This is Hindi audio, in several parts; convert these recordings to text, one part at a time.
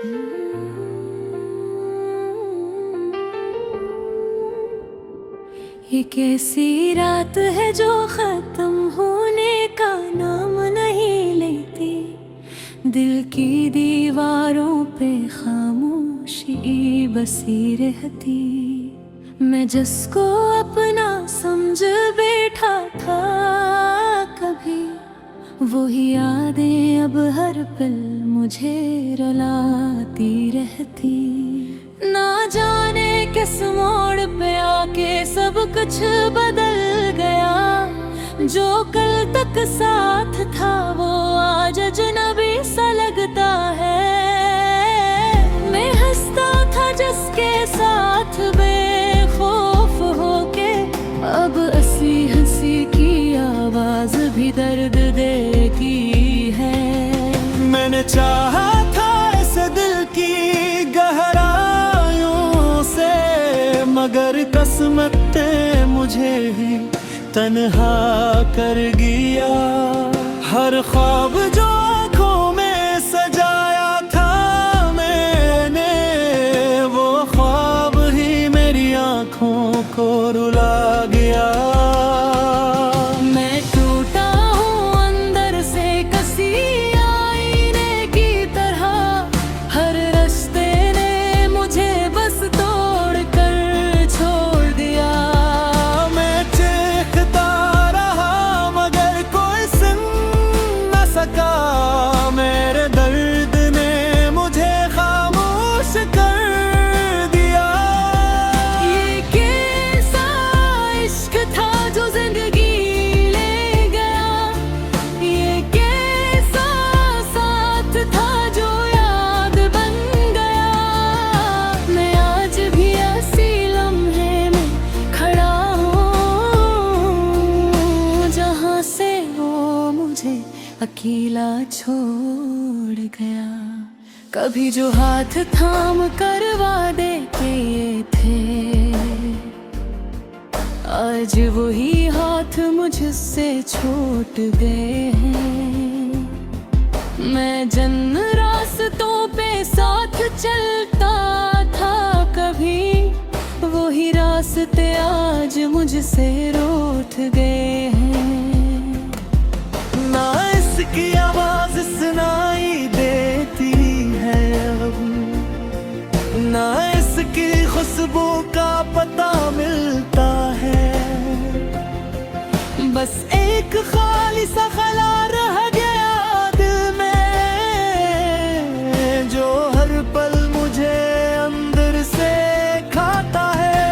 ये कैसी रात है जो खत्म होने का नाम नहीं लेती। दिल की दीवारों पे खामोशी बसी रहती। मैं जिसको अपना समझ बैठा था कभी, वही यादें अब हर पल मुझे रुलाती रहती। ना जाने किस मोड़ पे आके सब कुछ बदल गया। जो कल तक साथ था वो आज अजनबी सा लगता है। मैं हंसता था जिसके साथ बेखौफ होके, अब असली हंसी की आवाज भी दर्द देती है। मैंने चाहा था इस दिल की गहराइयों से, मगर किस्मत ने मुझे ही तन्हा कर गया। हर ख्वाब जो आँखों में सजाया था मैंने, वो ख्वाब ही मेरी आँखों को रुला गया। मैं टूटा हूँ अंदर से कसी आईने की तरह। हर रास्ते ने मुझे बस तोड़ कर छोड़ दिया। मैं चीखता रहा मगर कोई सुन न सका। मेरे दर्द ने मुझे खामोश कर दिया। ये कैसा इश्क था जो जिंदगी ले गया। ये कैसा साथ था जो याद बन गया। मैं आज भी ऐसी लम्हे में खड़ा हूँ जहाँ से वो मुझे अकेला छोड़ गया। कभी जो हाथ थाम कर वादे किए थे, आज वही हाथ मुझसे छूट गए हैं। मैं जिन रास्तों पे साथ चलता था कभी, वही रास्ते आज मुझसे रूठ गए हैं। ना इसकी आवाज सुनाई देती है अब, ना इसकी खुशबू का पता मिलता है। बस एक खाली सा खला रह गया दिल में, जो हर पल मुझे अंदर से खाता है।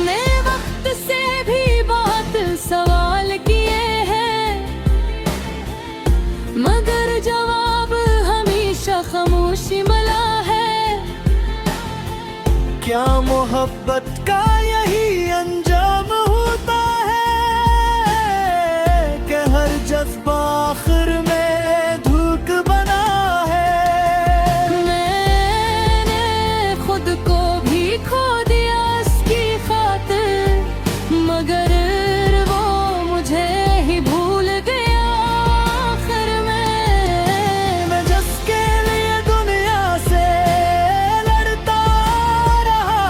मैं वक्त से भी बहुत सवाल किए हैं, मगर जवाब हमेशा खामोशी मिला है। क्या मोहब्बत का यही अंजाम होता है कि हर जज्बा आखिर में धूक बना है। मैंने खुद को भी खो दिया इसकी खातिर, मगर वो मुझे ही भूल गया आखिर में। मैं जिसके लिए दुनिया से लड़ता रहा,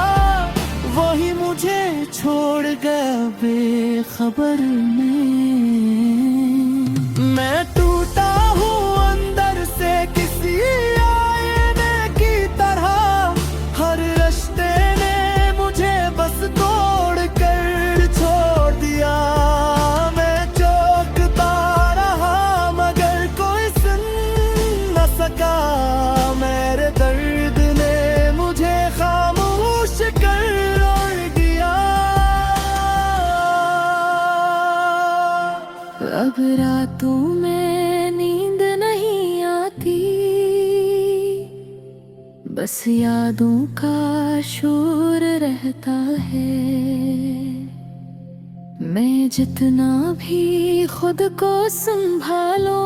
वही मुझे छोड़ गया बेखबर में। मैं टूटा हूँ अंदर से किसी आईने की तरह। हर रास्ते ने मुझे बस तोड़ कर छोड़ दिया। मैं चौंकता रहा मगर कोई सुन न सका। मेरे दर्द ने मुझे खामोश कर दिया। अब रातों में नींद नहीं आती, बस यादों का शोर रहता है। मैं जितना भी खुद को संभालो,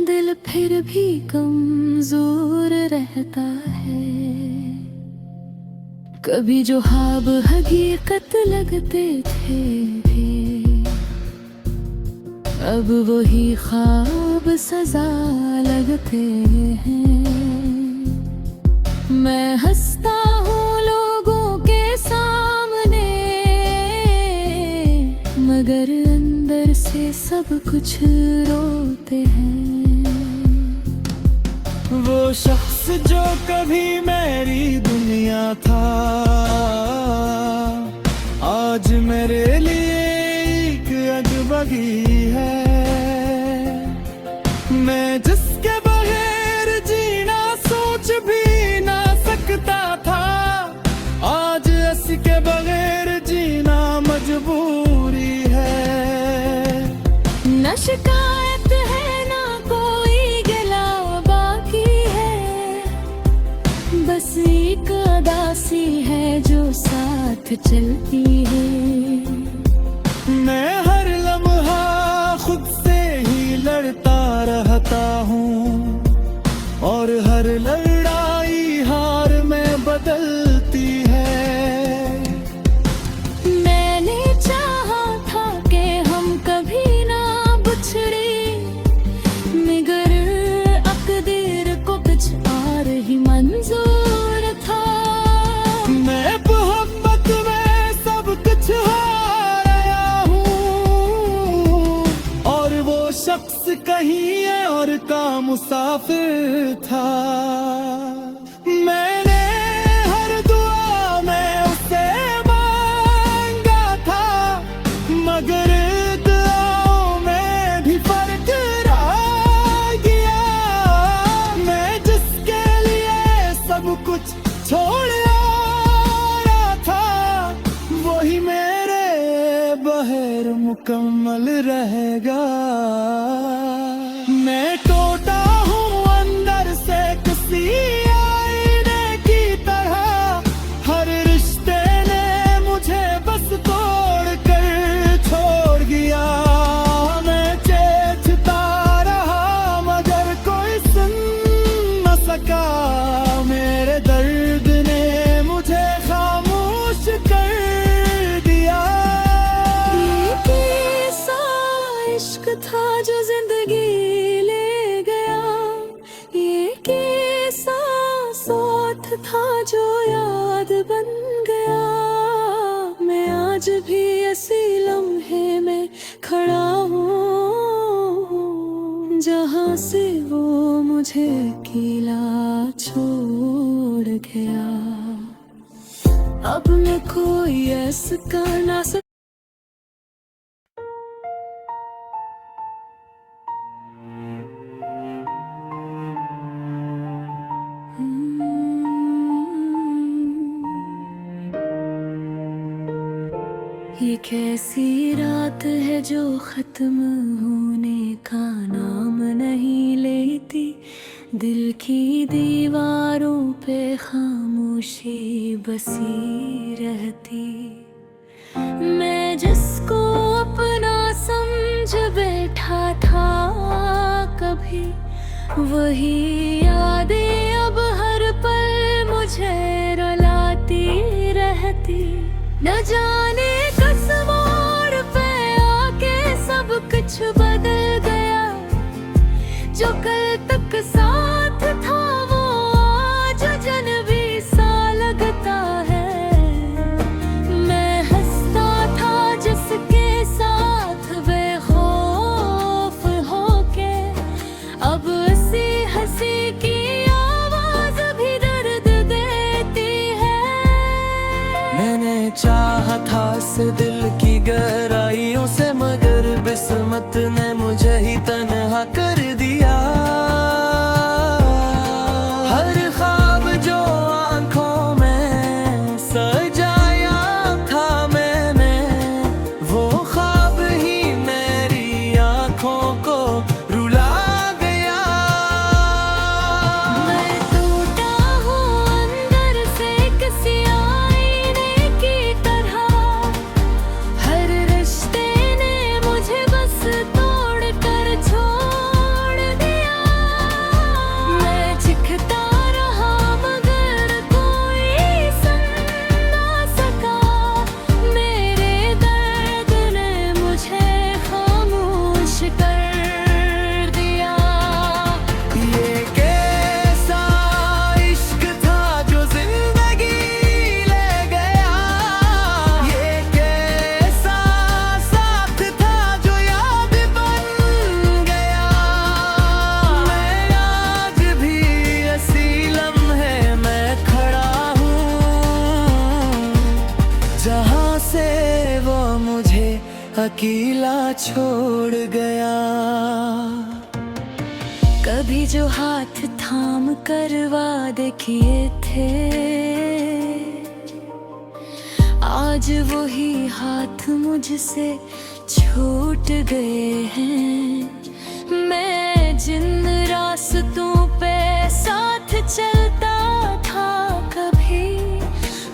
दिल फिर भी कमजोर रहता है। कभी जो ख्वाब हकीकत लगते थे भी, अब वही ख्वाब सजा लगते हैं। मैं हंसता हूँ लोगों के सामने, मगर अंदर से सब कुछ रोते हैं। वो शख्स जो कभी मेरी दुनिया था, आज मेरे लिए एक अजनबी है। मैं जिसके बगैर जीना सोच भी ना सकता था, आज इसके बगैर जीना मजबूरी है। न शिकायत है ना कोई गिला बाकी है, बस एक उदासी है जो साथ चलती है। मैं हर लम्हा खुद से ही लड़ता रहता हूँ, और हर लड़ाई हार में बदलती है। मैंने चाहा था कि हम कभी ना बिछड़े, मगर अकदीर को कुछ और ही मंजूर था। मैं मोहब्बत में सब कुछ हाराया हूँ, और वो शख्स कहीं और का मुसाफिर था। मैंने हर दुआ में उसे मांगा था, मगर दुआओं में भी फर्क रह गया। मैं जिसके लिए सब कुछ छोड़ आया था, वही मेरे बगैर मुकम्मल रहेगा। मैं टूटा हूँ अंदर से किसी आईने की तरह, हर रिश्ते ने मुझे बस तोड़ कर छोड़ गया। मैं चेखता रहा मगर कोई सुन न सका, मेरे दर्द ने मुझे खामोश कर दिया। ये कैसा इश्क था जो जिंदगी ले गया, ये कैसा साथ था जो याद बन गया। मैं आज भी ऐसी लम्हे में खड़ा हूँ, जहाँ से वो मुझे अकेला छोड़ गया। अब मैं कोई ऐसा कर ना सकता। ये कैसी रात है जो खत्म होने का नाम नहीं लेती, दिल की दीवारों पे खामोशी बसी रहती। मैं जिसको अपना समझ बैठा था कभी, वही यादें अब हर पल मुझे रुलाती रहती। न जाने किस मोड़ पे आके सब कुछ बदल गया, जो कल तक साथ था वो आज अजनबी सा लगता है। मैं हंसता था जिसके साथ बेखौफ होके, अब उसी हंसी की आवाज भी दर्द देती है। मैंने चाहा था से दिल की गहराइयों से, मगर किस्मत ने मुझे ही तन्हा कर दिया। हर ख्वाब जो आंखों में सजाया था मैंने, वो ख्वाब ही मेरी आंखों को रुला गया। मैं टूटा हूँ अंदर से किसी आईने की तरह, हर रिश्ते ने मुझे बस तोड़ कर छोड़ अकेला छोड़ गया। कभी जो हाथ थाम कर वादे किए थे, आज वही हाथ मुझसे छूट गए हैं। मैं जिन रास्तों पे साथ चलता था कभी,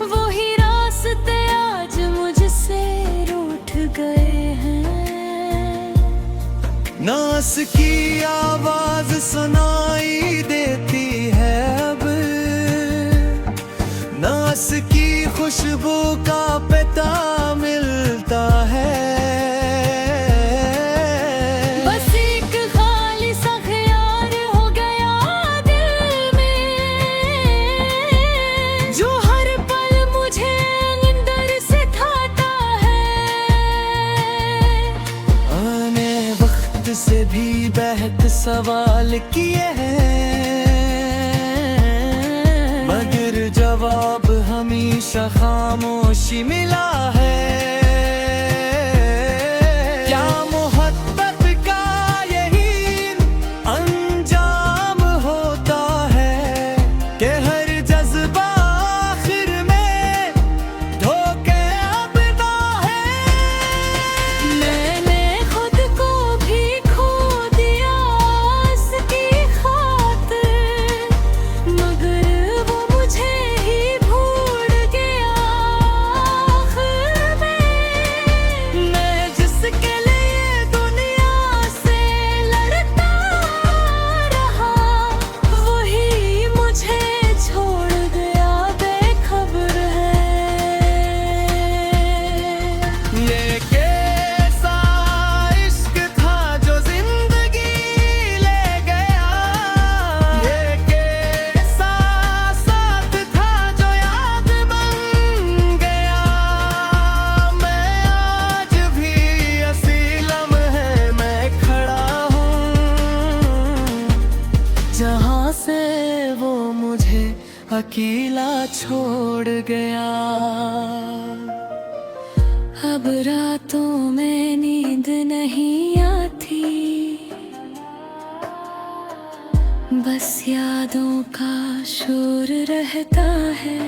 वही रास्ते आज मुझसे रूठ गए हैं। नास की आवाज सुनाई देती है अब, नास की खुशबू का पता मिलता है। बस एक खाली सा ख्याल हो गया दिल में, जो हर पल मुझे अंदर से खाता है। आने वक्त से भी बेहद सवाल किए हैं, मगर जवाब हमेशा खामोशी मिला है। क्या मोहब्बत का यही अंजाम होता है कि हर जज्बा आखिर में धोखे अपना है। मैंने खुद को भी खो दिया उसकी खातिर, मगर वो मुझे ही भूल गया आखिर में। मैं जिसके लिए दुनिया से लड़ता रहा, वही मुझे छोड़ गया बेखबर है। ये कैसा इश्क था जो जिंदगी ले गया, ये कैसा साथ था जो याद बन गया। मैं आज भी इसी लम्हे में खड़ा हूँ, जहाँ से वो मुझे अकेला छोड़ गया। अब रातों में नींद नहीं आती, बस यादों का शोर रहता है।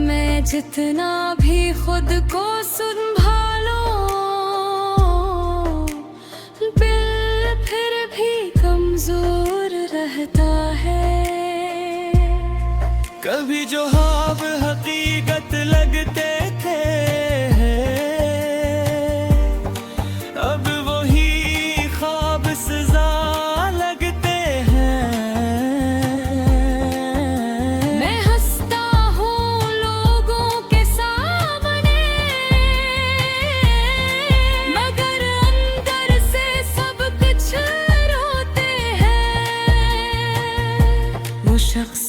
मैं जितना भी खुद को संभालो, दिल फिर भी कमजोर रहता है। कभी जो ख्वाब हकीकत लगते थे, अब वही ख्वाब सजा लगते हैं। मैं हंसता हूँ लोगों के सामने, मगर अंदर से सब कुछ रोते हैं। वो शख्स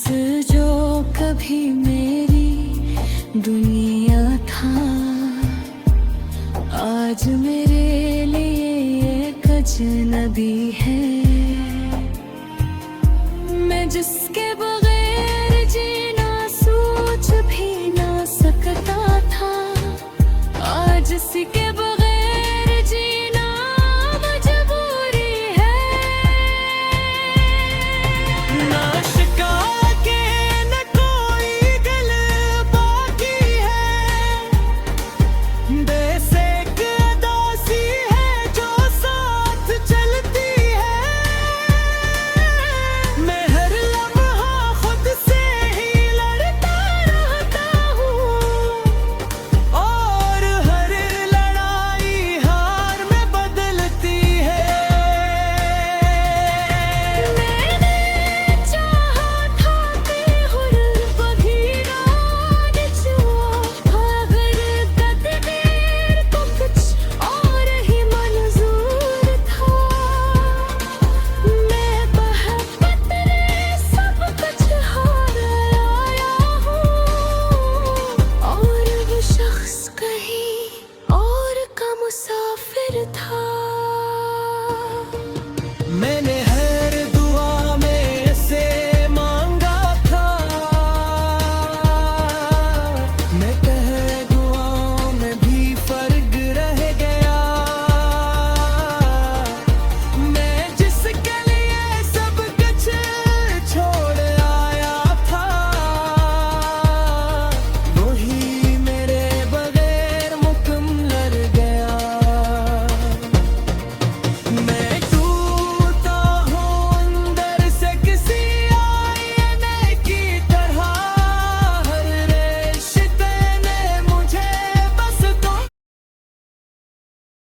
जो कभी मेरी दुनिया था, आज मेरे लिए एक अजनबी है। मैं जिसके बगैर जीना सोच भी ना सकता था, आज इसके